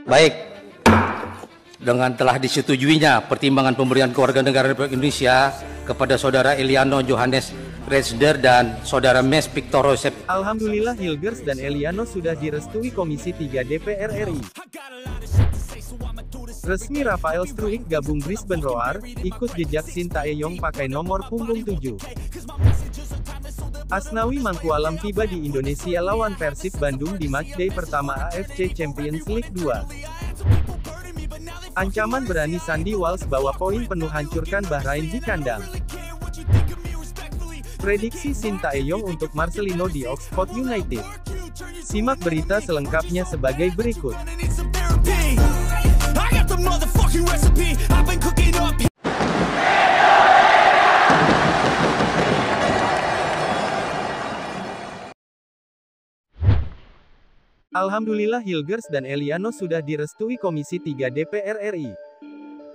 Baik, dengan telah disetujuinya pertimbangan pemberian kewarganegaraan Republik Indonesia kepada Saudara Eliano Johannes Reijnder dan Saudara Mes Victor Joseph. Alhamdulillah Hilgers dan Eliano sudah direstui Komisi 3 DPR RI. Resmi Rafael Struijk gabung Brisbane Roar, ikut jejak Shin Tae-yong pakai nomor punggung 7. Asnawi Mangkualam tiba di Indonesia lawan Persib Bandung di matchday pertama AFC Champions League 2. Ancaman berani Sandy Walsh bawa poin penuh hancurkan Bahrain di kandang. Prediksi Shin Tae-yong untuk Marcelino di Oxford United. Simak berita selengkapnya sebagai berikut. Alhamdulillah Hilgers dan Eliano sudah direstui Komisi 3 DPR RI.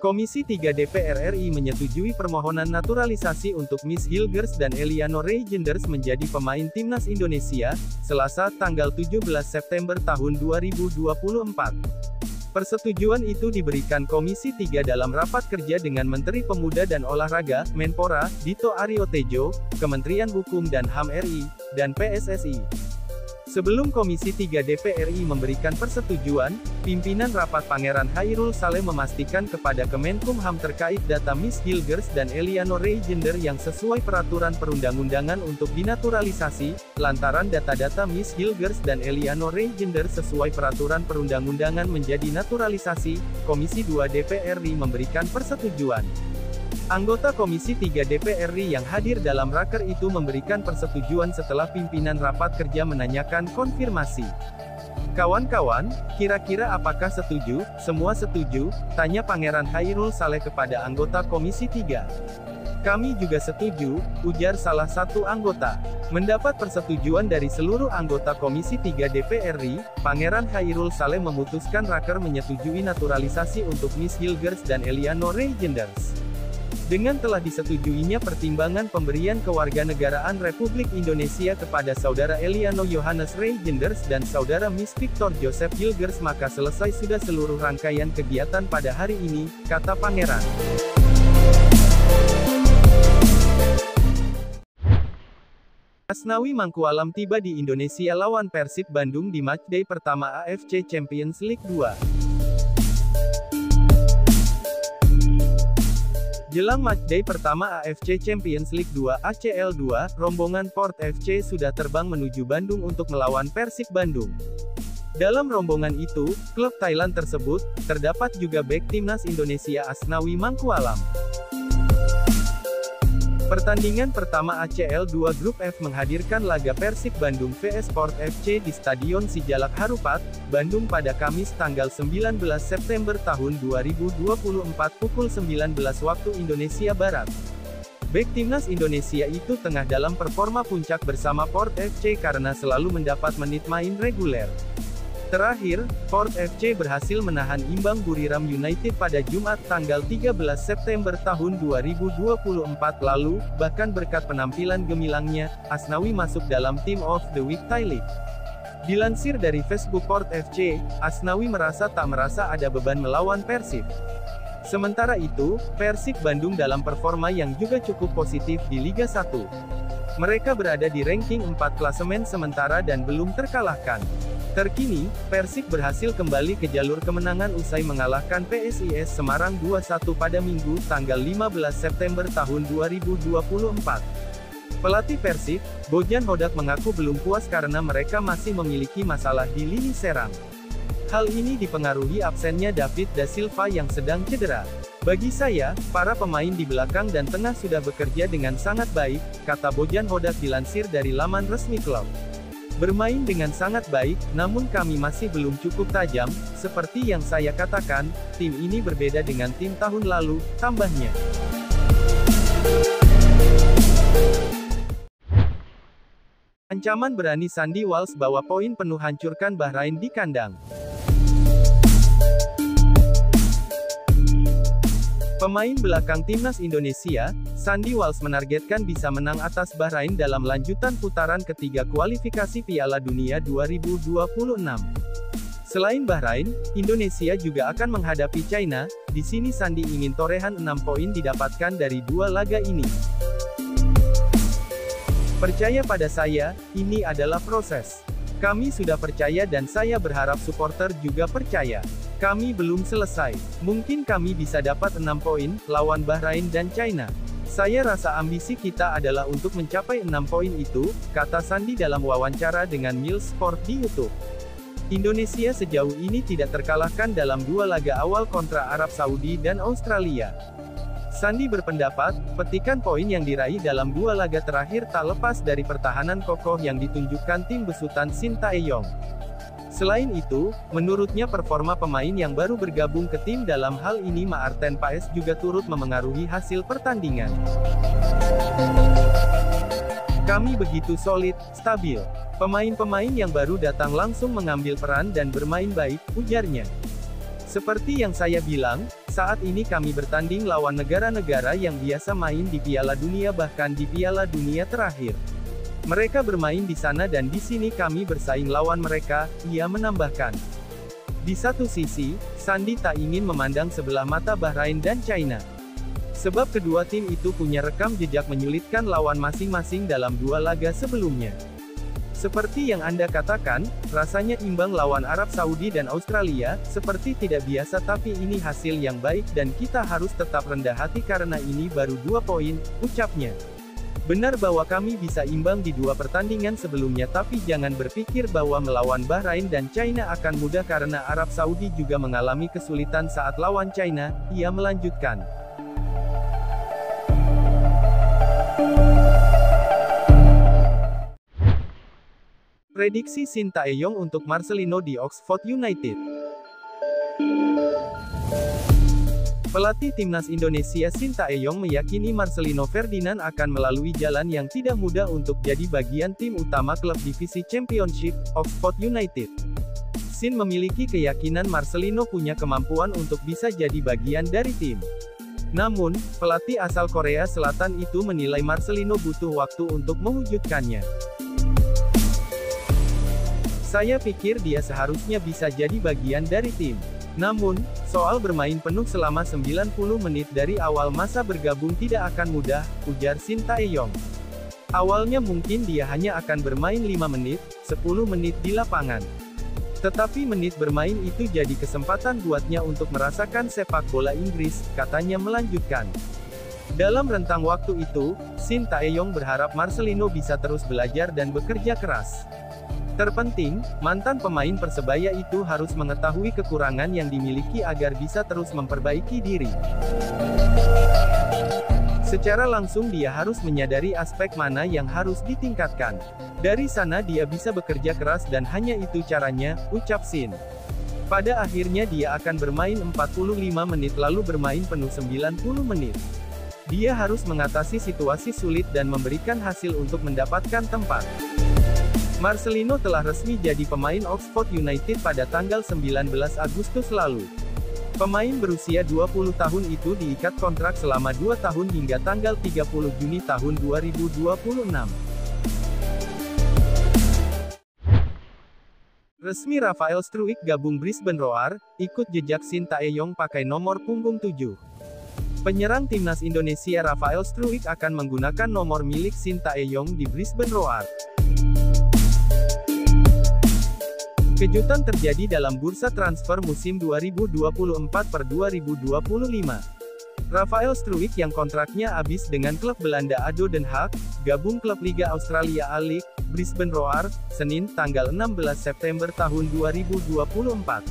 Komisi 3 DPR RI menyetujui permohonan naturalisasi untuk Miss Hilgers dan Eliano Reijnder menjadi pemain Timnas Indonesia, Selasa, tanggal 17 September tahun 2024. Persetujuan itu diberikan Komisi 3 dalam rapat kerja dengan Menteri Pemuda dan Olahraga, Menpora, Dito Aryo Tejo, Kementerian Hukum dan HAM RI, dan PSSI. Sebelum Komisi 3 DPR RI memberikan persetujuan, pimpinan rapat Pangeran Khairul Saleh memastikan kepada Kemenkumham terkait data Miss Hilgers dan Eliano Reijnder yang sesuai peraturan perundang-undangan untuk dinaturalisasi, lantaran data-data Miss Hilgers dan Eliano Reijnder sesuai peraturan perundang-undangan menjadi naturalisasi, Komisi 2 DPR RI memberikan persetujuan. Anggota Komisi 3 DPR RI yang hadir dalam raker itu memberikan persetujuan setelah pimpinan rapat kerja menanyakan konfirmasi. Kawan-kawan, kira-kira apakah setuju? Semua setuju, tanya Pangeran Khairul Saleh kepada anggota Komisi 3. Kami juga setuju, ujar salah satu anggota. Mendapat persetujuan dari seluruh anggota Komisi 3 DPR RI, Pangeran Khairul Saleh memutuskan raker menyetujui naturalisasi untuk Miss Hilgers dan Eliano Reijnder. Dengan telah disetujuinya pertimbangan pemberian kewarganegaraan Republik Indonesia kepada Saudara Eliano Johannes Reijnder dan Saudara Miss Victor Joseph Hilgers, maka selesai sudah seluruh rangkaian kegiatan pada hari ini, kata Pangeran. Asnawi Mangkualam tiba di Indonesia lawan Persib Bandung di matchday pertama AFC Champions League 2. Jelang matchday pertama AFC Champions League 2 ACL 2, rombongan Port FC sudah terbang menuju Bandung untuk melawan Persib Bandung. Dalam rombongan itu, klub Thailand tersebut, terdapat juga bek Timnas Indonesia Asnawi Mangkualam. Pertandingan pertama ACL 2 Grup F menghadirkan laga Persib Bandung vs Port FC di Stadion Sijalak Harupat, Bandung pada Kamis tanggal 19 September tahun 2024 pukul 19 waktu Indonesia Barat. Bek Timnas Indonesia itu tengah dalam performa puncak bersama Port FC karena selalu mendapat menit main reguler. Terakhir, Port FC berhasil menahan imbang Buriram United pada Jumat tanggal 13 September tahun 2024 lalu, bahkan berkat penampilan gemilangnya, Asnawi masuk dalam Team of the Week Thai League. Dilansir dari Facebook Port FC, Asnawi tak merasa ada beban melawan Persib. Sementara itu, Persib Bandung dalam performa yang juga cukup positif di Liga 1. Mereka berada di ranking 4 klasemen sementara dan belum terkalahkan. Terkini, Persib berhasil kembali ke jalur kemenangan usai mengalahkan PSIS Semarang 2-1 pada Minggu, tanggal 15 September tahun 2024. Pelatih Persib, Bojan Hodak mengaku belum puas karena mereka masih memiliki masalah di lini serang. Hal ini dipengaruhi absennya David Da Silva yang sedang cedera. Bagi saya, para pemain di belakang dan tengah sudah bekerja dengan sangat baik, kata Bojan Hodak dilansir dari laman resmi klub. Bermain dengan sangat baik, namun kami masih belum cukup tajam, seperti yang saya katakan, tim ini berbeda dengan tim tahun lalu, tambahnya. Ancaman berani Sandy Walsh bawa poin penuh hancurkan Bahrain di kandang. Pemain belakang Timnas Indonesia, Sandy Walsh menargetkan bisa menang atas Bahrain dalam lanjutan putaran ketiga kualifikasi Piala Dunia 2026. Selain Bahrain, Indonesia juga akan menghadapi China. Di sini Sandi ingin torehan 6 poin didapatkan dari 2 laga ini. Percaya pada saya, ini adalah proses. Kami sudah percaya dan saya berharap supporter juga percaya. Kami belum selesai. Mungkin kami bisa dapat 6 poin, lawan Bahrain dan China. Saya rasa ambisi kita adalah untuk mencapai 6 poin itu, kata Sandi dalam wawancara dengan Mills Sport di YouTube. Indonesia sejauh ini tidak terkalahkan dalam 2 laga awal kontra Arab Saudi dan Australia. Sandi berpendapat, petikan poin yang diraih dalam 2 laga terakhir tak lepas dari pertahanan kokoh yang ditunjukkan tim besutan Shin Tae-yong. Selain itu, menurutnya performa pemain yang baru bergabung ke tim dalam hal ini Maarten Paes juga turut memengaruhi hasil pertandingan. Kami begitu solid, stabil. Pemain-pemain yang baru datang langsung mengambil peran dan bermain baik, ujarnya. Seperti yang saya bilang, saat ini kami bertanding lawan negara-negara yang biasa main di Piala Dunia bahkan di Piala Dunia terakhir. Mereka bermain di sana dan di sini kami bersaing lawan mereka, ia menambahkan. Di satu sisi, Sandi tak ingin memandang sebelah mata Bahrain dan China. Sebab kedua tim itu punya rekam jejak menyulitkan lawan masing-masing dalam 2 laga sebelumnya. Seperti yang Anda katakan, rasanya imbang lawan Arab Saudi dan Australia, seperti tidak biasa tapi ini hasil yang baik dan kita harus tetap rendah hati karena ini baru 2 poin, ucapnya. Benar bahwa kami bisa imbang di 2 pertandingan sebelumnya tapi jangan berpikir bahwa melawan Bahrain dan China akan mudah karena Arab Saudi juga mengalami kesulitan saat lawan China, ia melanjutkan. Prediksi Shin Tae-yong untuk Marcelino di Oxford United. Pelatih timnas Indonesia Shin Tae-yong meyakini Marcelino Ferdinand akan melalui jalan yang tidak mudah untuk jadi bagian tim utama klub divisi Championship, Oxford United. Shin memiliki keyakinan Marcelino punya kemampuan untuk bisa jadi bagian dari tim. Namun, pelatih asal Korea Selatan itu menilai Marcelino butuh waktu untuk mewujudkannya. Saya pikir dia seharusnya bisa jadi bagian dari tim. Namun, soal bermain penuh selama 90 menit dari awal masa bergabung tidak akan mudah, ujar Shin Tae-yong. Awalnya mungkin dia hanya akan bermain 5 menit, 10 menit di lapangan. Tetapi menit bermain itu jadi kesempatan buatnya untuk merasakan sepak bola Inggris, katanya melanjutkan. Dalam rentang waktu itu, Shin Tae-yong berharap Marcelino bisa terus belajar dan bekerja keras. Terpenting, mantan pemain Persebaya itu harus mengetahui kekurangan yang dimiliki agar bisa terus memperbaiki diri. Secara langsung dia harus menyadari aspek mana yang harus ditingkatkan. Dari sana dia bisa bekerja keras dan hanya itu caranya, ucap Shin. Pada akhirnya dia akan bermain 45 menit lalu bermain penuh 90 menit. Dia harus mengatasi situasi sulit dan memberikan hasil untuk mendapatkan tempat. Marcelino telah resmi jadi pemain Oxford United pada tanggal 19 Agustus lalu. Pemain berusia 20 tahun itu diikat kontrak selama 2 tahun hingga tanggal 30 Juni tahun 2026. Resmi Rafael Struijk gabung Brisbane Roar, ikut jejak Shin Tae-yong pakai nomor punggung 7. Penyerang timnas Indonesia Rafael Struijk akan menggunakan nomor milik Shin Tae-yong di Brisbane Roar. Kejutan terjadi dalam bursa transfer musim 2024/2025. Rafael Struijk yang kontraknya habis dengan klub Belanda ADO Den Haag, gabung klub Liga Australia A-League, Brisbane Roar, Senin, tanggal 16 September tahun 2024.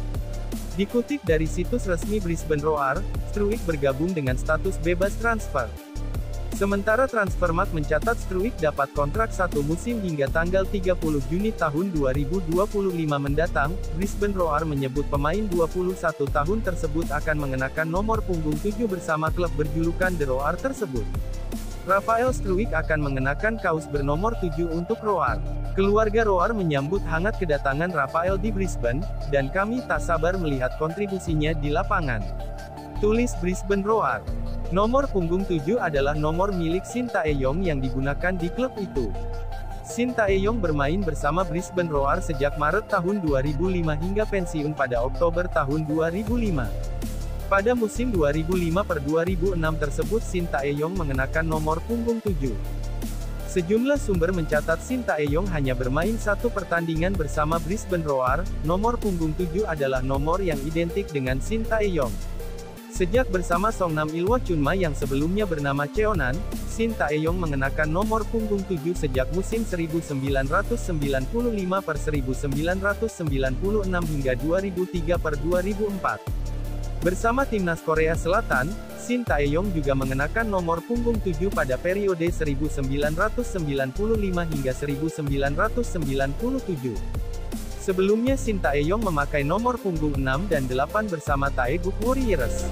Dikutip dari situs resmi Brisbane Roar, Struijk bergabung dengan status bebas transfer. Sementara Transfermarkt mencatat Struijk dapat kontrak 1 musim hingga tanggal 30 Juni tahun 2025 mendatang. Brisbane Roar menyebut pemain 21 tahun tersebut akan mengenakan nomor punggung 7 bersama klub berjulukan The Roar tersebut. Rafael Struijk akan mengenakan kaos bernomor 7 untuk Roar. Keluarga Roar menyambut hangat kedatangan Rafael di Brisbane, dan kami tak sabar melihat kontribusinya di lapangan. Tulis Brisbane Roar. Nomor punggung 7 adalah nomor milik Shin Tae-yong yang digunakan di klub itu. Shin Tae-yong bermain bersama Brisbane Roar sejak Maret tahun 2005 hingga pensiun pada Oktober tahun 2005. Pada musim 2005-2006 tersebut Shin Tae-yong mengenakan nomor punggung 7. Sejumlah sumber mencatat Shin Tae-yong hanya bermain satu pertandingan bersama Brisbane Roar. Nomor punggung 7 adalah nomor yang identik dengan Shin Tae-yong. Sejak bersama Songnam Ilhwa Chunma yang sebelumnya bernama Cheonan, Shin Tae-yong mengenakan nomor punggung 7 sejak musim 1995-1996 hingga 2003-2004. Bersama timnas Korea Selatan, Shin Tae-yong juga mengenakan nomor punggung 7 pada periode 1995 hingga 1997. Sebelumnya Shin Tae-yong memakai nomor punggung 6 dan 8 bersama Taeguk Warriors.